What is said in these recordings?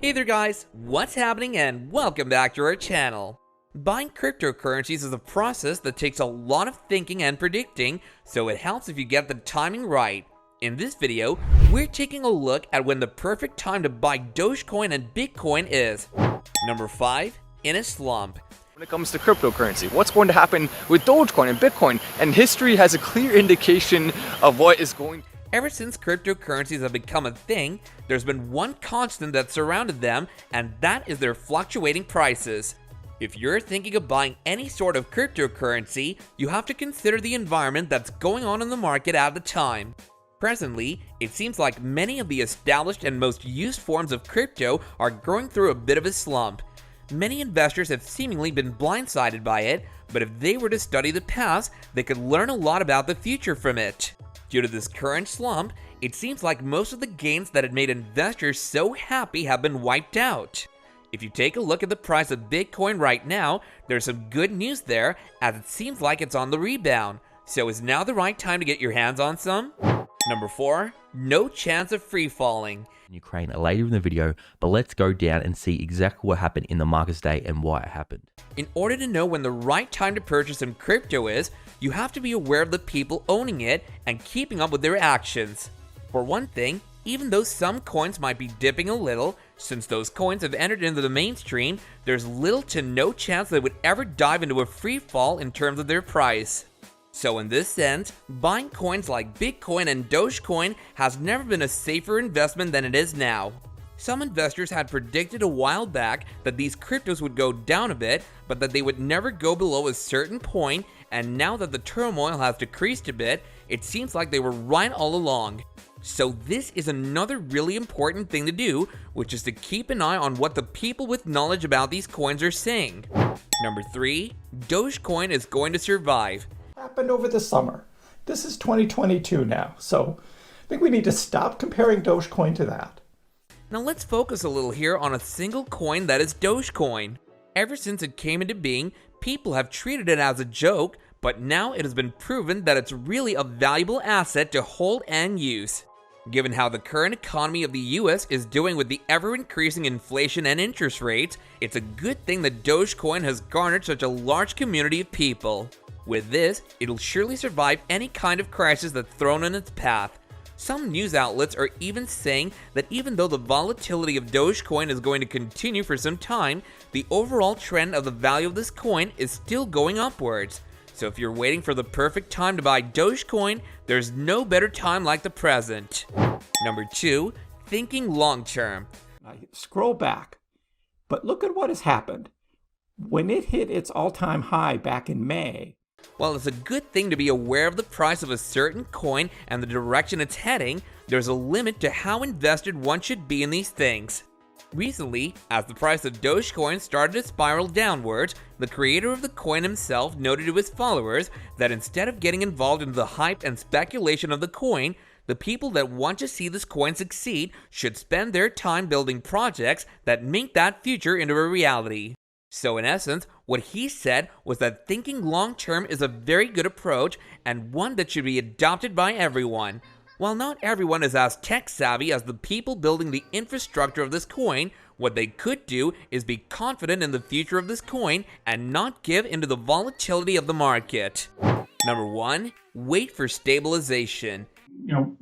Hey there guys, what's happening and welcome back to our channel. Buying cryptocurrencies is a process that takes a lot of thinking and predicting, so it helps if you get the timing right. In this video, we're taking a look at when the perfect time to buy Dogecoin and Bitcoin is. Number 5, in a slump. When it comes to cryptocurrency, what's going to happen with Dogecoin and Bitcoin? And history has a clear indication of what is going to. Ever since cryptocurrencies have become a thing, there's been one constant that surrounded them, and that is their fluctuating prices. If you're thinking of buying any sort of cryptocurrency, you have to consider the environment that's going on in the market at the time. Presently, it seems like many of the established and most used forms of crypto are going through a bit of a slump. Many investors have seemingly been blindsided by it, but if they were to study the past, they could learn a lot about the future from it. Due to this current slump, it seems like most of the gains that had made investors so happy have been wiped out. If you take a look at the price of Bitcoin right now, there's some good news there, as it seems like it's on the rebound. So is now the right time to get your hands on some? Number 4, no chance of free falling. Ukraine later in the video, but let's go down and see exactly what happened in the markets day and why it happened. In order to know when the right time to purchase some crypto is, you have to be aware of the people owning it and keeping up with their actions. For one thing, even though some coins might be dipping a little, since those coins have entered into the mainstream, there's little to no chance they would ever dive into a free fall in terms of their price. So in this sense, buying coins like Bitcoin and Dogecoin has never been a safer investment than it is now. Some investors had predicted a while back that these cryptos would go down a bit, but that they would never go below a certain point, and now that the turmoil has decreased a bit, it seems like they were right all along. So this is another really important thing to do, which is to keep an eye on what the people with knowledge about these coins are saying. Number 3, Dogecoin is going to survive. Happened over the summer. This is 2022 now, so I think we need to stop comparing Dogecoin to that. Now let's focus a little here on a single coin that is Dogecoin. Ever since it came into being, people have treated it as a joke, but now it has been proven that it's really a valuable asset to hold and use. Given how the current economy of the US is doing with the ever-increasing inflation and interest rates, it's a good thing that Dogecoin has garnered such a large community of people. With this, it'll surely survive any kind of crisis that's thrown in its path. Some news outlets are even saying that even though the volatility of Dogecoin is going to continue for some time, the overall trend of the value of this coin is still going upwards. So if you're waiting for the perfect time to buy Dogecoin, there's no better time like the present. Number 2, thinking long term. I scroll back, but look at what has happened. When it hit its all-time high back in May, While it's a good thing to be aware of the price of a certain coin and the direction it's heading, there's a limit to how invested one should be in these things. Recently, as the price of Dogecoin started to spiral downwards, the creator of the coin himself noted to his followers that instead of getting involved in the hype and speculation of the coin, the people that want to see this coin succeed should spend their time building projects that make that future into a reality. So in essence, what he said was that thinking long-term is a very good approach and one that should be adopted by everyone. While not everyone is as tech-savvy as the people building the infrastructure of this coin, what they could do is be confident in the future of this coin and not give into the volatility of the market. Number 1, wait for stabilization.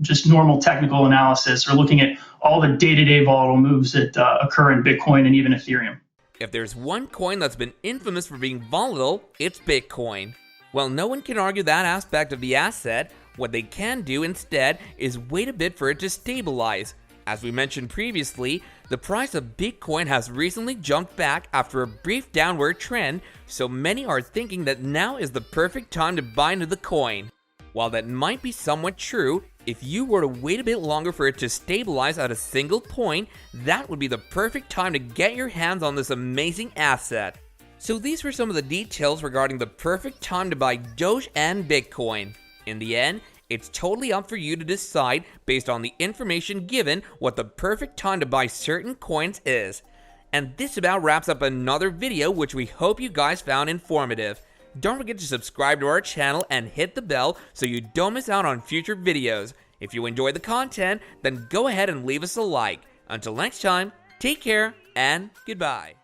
Just normal technical analysis or looking at all the day-to-day volatile moves that occur in Bitcoin and even Ethereum. If there's one coin that's been infamous for being volatile, it's Bitcoin. While no one can argue that aspect of the asset, what they can do instead is wait a bit for it to stabilize. As we mentioned previously, the price of Bitcoin has recently jumped back after a brief downward trend, so many are thinking that now is the perfect time to buy into the coin. While that might be somewhat true, if you were to wait a bit longer for it to stabilize at a single point, that would be the perfect time to get your hands on this amazing asset. So these were some of the details regarding the perfect time to buy Doge and Bitcoin. In the end, it's totally up for you to decide based on the information given what the perfect time to buy certain coins is. And this about wraps up another video which we hope you guys found informative. Don't forget to subscribe to our channel and hit the bell so you don't miss out on future videos. If you enjoy the content, then go ahead and leave us a like. Until next time, Take care and goodbye.